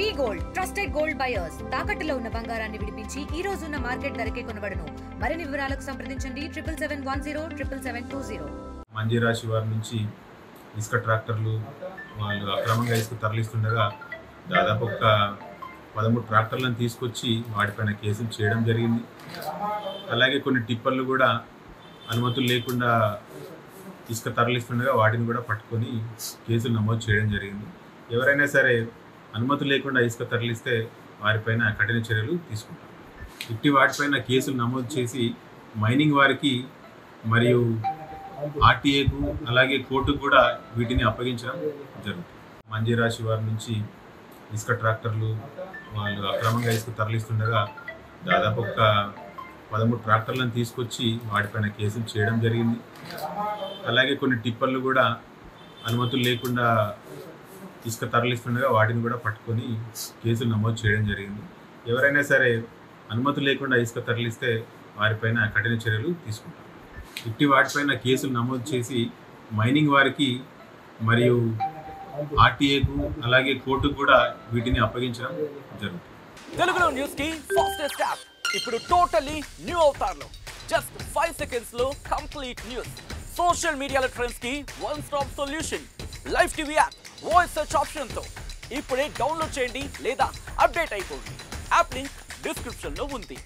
వి gold trusted gold buyers తాకట్టులో ఉన్న బంగారాన్ని విడిపించి ఈ రోజు ఉన్న మార్కెట్ ధరకే కొనబడును. మరిన్ని వివరాలకు సంప్రదించండి 7771077720. మంజీరా శివారు నుంచి ఇసుక ట్రాక్టర్లు వాళ్ళు అక్రమంగా ఇసుక తరలిస్తుండగా దాదాపు ఒక 13 ట్రాక్టర్లను తీసుకొచ్చి వాటిపైన కేసులు చేయడం జరిగింది. అలాగే కొన్ని టిప్పర్లు కూడా అనుమతులు లేకుండా ఇసుక తరలిస్తుండగా వాటిని కూడా పట్టుకొని కేసులు నమోదు చేయడం జరిగింది. ఎవరైనా సరే అనుమతి లేకుండా ఇసుక తరలిస్తే వారిపైన కఠిన చర్యలు తీసుకుంటారు. ఇట్టి వాటిపైన కేసులు నమోదు చేసి మైనింగ్ వారికి మరియు ఆర్టీఏకు అలాగే కోర్టుకు కూడా వీటిని అప్పగించడం జరుగుతుంది. మంజీరా శివారు నుంచి ఇసుక ట్రాక్టర్లు వాళ్ళు అక్రమంగా ఇసుక తరలిస్తుండగా దాదాపు ఒక 13 ట్రాక్టర్లను తీసుకొచ్చి వాటిపైన కేసులు చేయడం జరిగింది. అలాగే కొన్ని టిప్పర్లు కూడా అనుమతులు లేకుండా ఇసుక తరలిస్తుండగా వాటిని కూడా పట్టుకొని కేసులు నమోదు చేయడం జరిగింది. ఎవరైనా సరే అనుమతి లేకుండా ఇసుక తరలిస్తే వారిపైన కఠిన చర్యలు తీసుకుంటారు. ఇట్టి వాటిపైన కేసులు నమోదు చేసి మైనింగ్ వారికి మరియు ఆర్టీఏకు అలాగే కోర్టుకు కూడా వీటిని అప్పగించడం జరుగుతుంది. తెలుగులో న్యూస్ కి ఫాస్టెస్ట్ యాప్ ఇప్పుడు టోటల్లీ న్యూ అవతార్లో జస్ట్ 5 సెకండ్స్ లో కంప్లీట్ న్యూస్. సోషల్ మీడియాల ట్రెండ్స్ కి one stop solution. Live TV app voice search option తో ఇప్పుడే డౌన్లోడ్ చేయండి లేదా అప్డేట్ అయిపోండి. యాప్ లింక్ డిస్క్రిప్షన్ లో ఉంది.